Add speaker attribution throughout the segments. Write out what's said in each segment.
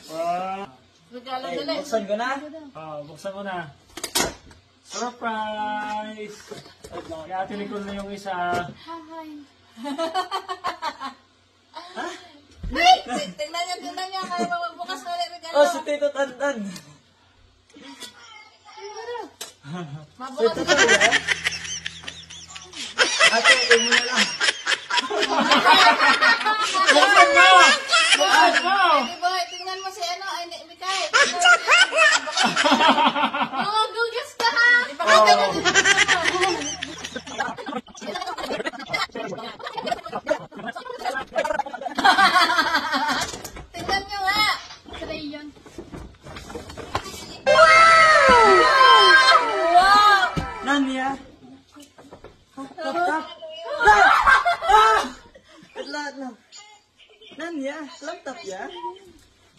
Speaker 1: Wow.
Speaker 2: Buksan ko na.
Speaker 1: Buksan ko na. Surprise! Kaya tinikon na yung isa.
Speaker 3: Tingnan niya. Kaya magbukas na ulit regalo.
Speaker 2: Oh, si Tito Tantan.
Speaker 3: Mabukas
Speaker 2: Tito Tantan. Ate, mo na lang.
Speaker 1: Buksan mo! Buksan mo!
Speaker 3: Boy, tingnan mo si ano, ay, Mikay. Oo, gugas ka ha. Ipakita mo din. Tingnan nyo nga.
Speaker 4: Crayon.
Speaker 3: Wow!
Speaker 2: Nanya? Laptop? Lahat na. Nanya? Laptop ya?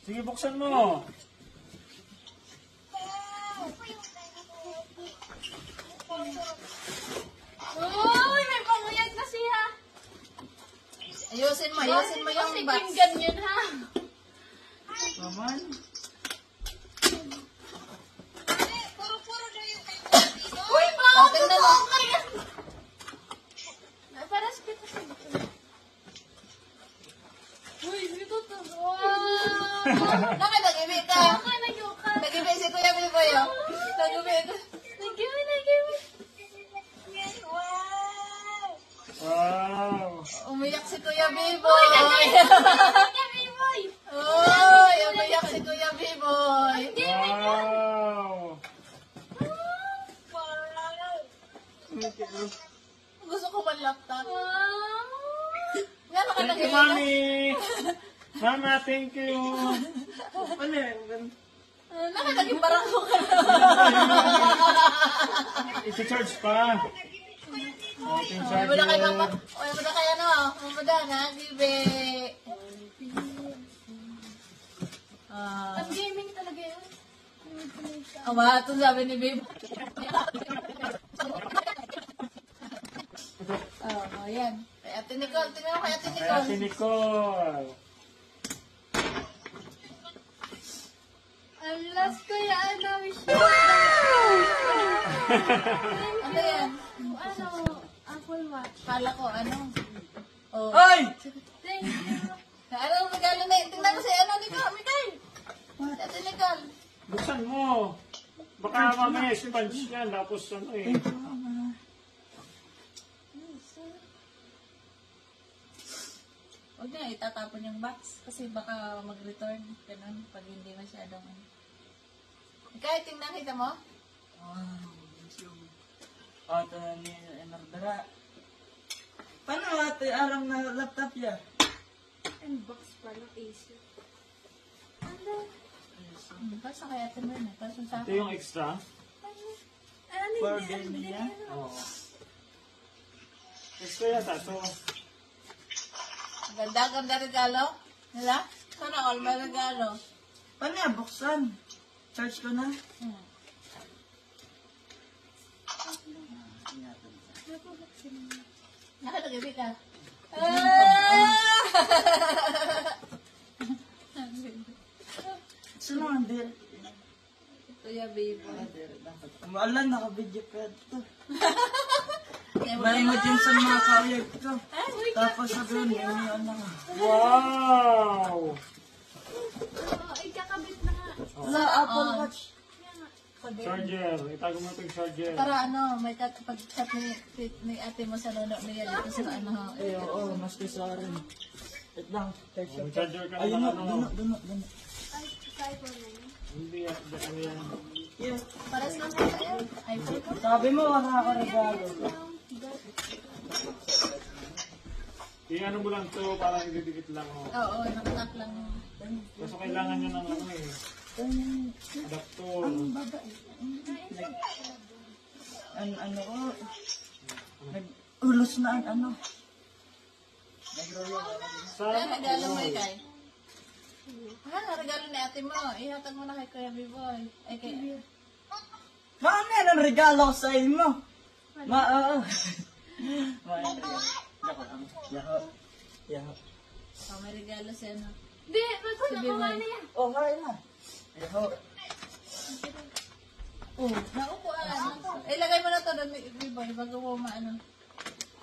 Speaker 1: Sige, buksan mo.
Speaker 4: Uy, may panguyag na siya.
Speaker 3: Ayusin mo yung box.
Speaker 4: Kasi ganyan ha.
Speaker 2: Naman?
Speaker 4: Uy,
Speaker 3: Oh, tingnan mo.
Speaker 4: para sa kita sa dito. Uy, dito to. Wow.
Speaker 3: Nag-ibig ka.
Speaker 4: Okay, nagyuka.
Speaker 3: Nag-ibig si Kuya Biboy, oh. Nag-ibig.
Speaker 4: Nag-ibig.
Speaker 1: Wow.
Speaker 3: Umiyak si Kuya Biboy.
Speaker 4: Nag-ibig.
Speaker 3: Uy, umiyak si Kuya Biboy.
Speaker 1: Wow.
Speaker 3: Gusto ko man laptop.
Speaker 4: Wow.
Speaker 3: Nga ka
Speaker 1: Thank you,
Speaker 3: nag-ibig.
Speaker 1: Mami. Mama, thank you.
Speaker 2: Ano yan?
Speaker 3: Naging barangko ka na.
Speaker 1: Isi-charge pa. Ating
Speaker 3: Wala kayo
Speaker 1: charger.
Speaker 3: wala kayo ano. Mamada na. Gibe.
Speaker 4: Ang gaming talaga yun.
Speaker 3: Ama, ito sabi ni Babe. Ayan. Kay Ate Nicole. Tingnan mo kay Ate
Speaker 1: Kaya si
Speaker 3: Nicole.
Speaker 1: Nicole.
Speaker 4: Ang last ko yan. Wish you.
Speaker 3: Ano yan?
Speaker 4: Ano? Apple Watch.
Speaker 3: Kala ko, ano? Oh.
Speaker 2: Ay!
Speaker 4: Thank you.
Speaker 3: Anong regalo na yun? Tingnan mo si ano, Nicole. Mikay. Si Ate Nicole.
Speaker 1: Buksan mo. Baka mamaya sponge yan. Tapos ano eh.
Speaker 3: Huwag na itatapon yung box. Kasi baka mag-return. Ganun. Pag hindi masyadong ano. Mikay, tingnan kita mo.
Speaker 2: Oh, ito na ni Enardara. Paano ate arang na laptop ya?
Speaker 4: Unbox pa ng Acer.
Speaker 3: Basta kaya ito mo yun. Tapos sa
Speaker 1: Ito yung extra.
Speaker 4: Ano
Speaker 2: For
Speaker 4: yun?
Speaker 2: gaming niya?
Speaker 1: Oo. Extra yata. So,
Speaker 3: ganda regalo. Nila? Sana all may regalo.
Speaker 2: Paano yan? Buksan. Charge ko na.
Speaker 3: Nakatagabi ka.
Speaker 2: Sino ang dir?
Speaker 3: Kuya Baby.
Speaker 2: Umaalan, naka-video ka ito. Bali mo din sa mga kayag ko. Tapos sabihin, yung ano.
Speaker 1: wow!
Speaker 4: Ay, kakabit na nga.
Speaker 2: Sa Apple Watch.
Speaker 1: Charger. Itago mo ito yung charger.
Speaker 3: Para ano, may pag-chat ni ate mo sa nono niya dito sa ano.
Speaker 2: Eh, oo, mas kisa rin. Wait lang, charge
Speaker 1: May
Speaker 2: ko.
Speaker 1: charger ka
Speaker 2: Ayun
Speaker 1: na
Speaker 2: na,
Speaker 1: ano.
Speaker 2: duno.
Speaker 4: Ay, iPhone na yun.
Speaker 1: Hindi yan. Ano yan.
Speaker 2: Yeah.
Speaker 3: Paras lang sa sa'yo. iPhone ko.
Speaker 2: Sabi mo, wala ako regalo.
Speaker 1: I-ano mo lang to para ididikit lang. Oh.
Speaker 3: Oo, nakatap lang.
Speaker 1: Kaso kailangan nyo ng ano eh. Adaptor.
Speaker 2: Ano ko, nag-ulos na ang ano.
Speaker 1: Sa
Speaker 3: Kaya regalo mo ikay. Regalo ni ate mo. Ihatag mo na kay Kuya Biboy. Ay, kay...
Speaker 2: Mami, anong regalo ko sa inyo? Oo. Joke lang. Yaho. Yaho.
Speaker 3: Oh, may regalo siya, no?
Speaker 4: Di, nakuha na yan.
Speaker 2: Oh, hi na. Yaho.
Speaker 3: Oh, naupuan. Ilagay mo na to doon, Biboy, bago mo maano.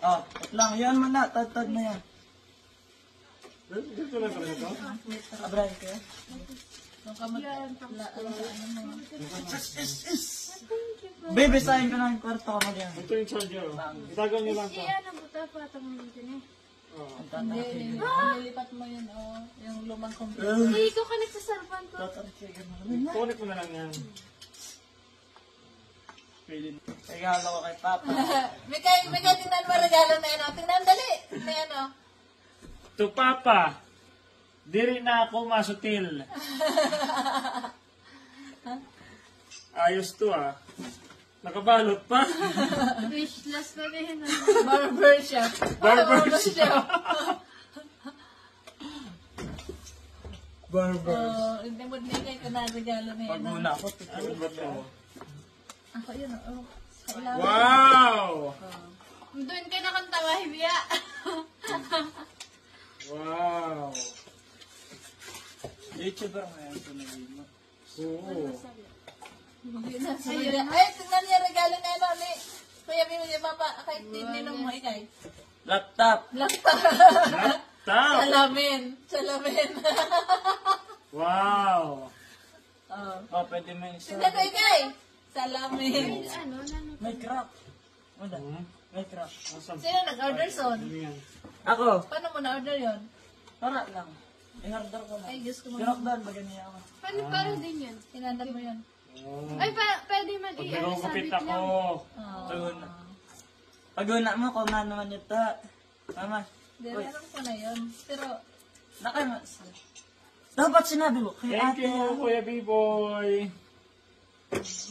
Speaker 2: Oh, wait lang. Yan mo na. Tad na yan.
Speaker 1: Dito lang pala ito.
Speaker 2: Abray ka.
Speaker 3: Kung ka ano mo.
Speaker 2: Baby, sahin ko na yung kwarto ko mo diyan.
Speaker 1: Ito yung charger. Itagal niyo lang to.
Speaker 4: Ano, buta pa itong dito na.
Speaker 1: Oh.
Speaker 3: Hindi, nilipat mo yun, oh. Yung lumang computer.
Speaker 4: Hindi ko ka nagsasarpan ko.
Speaker 1: Connect mo na lang yan.
Speaker 2: Regalo ko kay Papa.
Speaker 3: Mika, tingnan mo regalo na yan, oh. Tingnan, dali. Na yan, oh.
Speaker 1: To Papa, diri na ako masutil. Ayos to ah. Nakabalot pa.
Speaker 4: Wishless na rin.
Speaker 3: Barber shop.
Speaker 2: Barber.
Speaker 3: Oh, hindi mo nilagay ko na regalo na yan,
Speaker 2: Pag
Speaker 3: oh.
Speaker 2: muna ako.
Speaker 1: Ano ba to?
Speaker 3: Ako yun, oh. Sa ilalim.
Speaker 1: Wow!
Speaker 4: Doon ka nakanta, Mahibia.
Speaker 1: Wow!
Speaker 2: YouTuber ngayon ito na mo.
Speaker 1: Oo.
Speaker 3: Ayun. Ay, tingnan niya regalo na yan, oh. Kuya, bimili niya, Papa. Kahit ninong mo, ikay.
Speaker 2: Laptop.
Speaker 3: Laptop.
Speaker 1: Tap!
Speaker 3: Salamin.
Speaker 1: Wow!
Speaker 3: Oh.
Speaker 2: Oh, pwede mo yung
Speaker 3: Tingnan mo, ikay. Salamin.
Speaker 4: Ano,
Speaker 2: May crack. Wala. May crack.
Speaker 1: Awesome.
Speaker 3: Sino nag-order son?
Speaker 1: Ano yan?
Speaker 2: Ako.
Speaker 3: Paano mo na-order yun?
Speaker 2: Para lang. In-order ko na.
Speaker 3: Ay, Diyos ko mo.
Speaker 2: Sinokdan ba ganyan ako?
Speaker 4: Paano din yan?
Speaker 3: Hinandap mo yun.
Speaker 1: Oh.
Speaker 4: Ay, pwede man
Speaker 1: Pag
Speaker 4: i-ano
Speaker 1: nagugupit
Speaker 4: sabit
Speaker 1: ako.
Speaker 4: lang.
Speaker 3: Oh.
Speaker 2: Paguna. Paguna mo kung ano naman ito. Mama.
Speaker 3: Di, meron ko na yun. Pero,
Speaker 2: Nakama. Dapat sinabi mo. Kay
Speaker 1: Thank
Speaker 2: ate.
Speaker 1: you, Kuya B-Boy.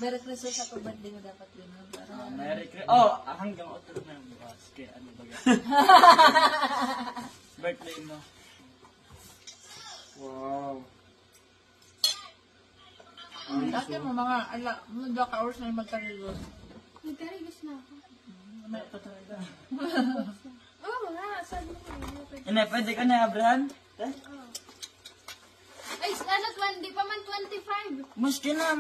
Speaker 3: Merry Christmas ako birthday mo dapat yun. No? Para,
Speaker 2: Merry Christmas. Oh, hanggang otro na yung bukas. Kaya ano ba yan? Birthday mo.
Speaker 1: Wow.
Speaker 3: Dati mo mga, mga ka-hours na yung magkarigos.
Speaker 4: Nagkarigos na ako.
Speaker 2: Ano ito talaga?
Speaker 4: Oo nga, sabi ko.
Speaker 2: Hindi, pwede ka na, Abraham?
Speaker 4: Ay, ano, 20, di pa man 25.
Speaker 2: Maski na.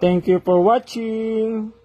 Speaker 1: Thank you for watching.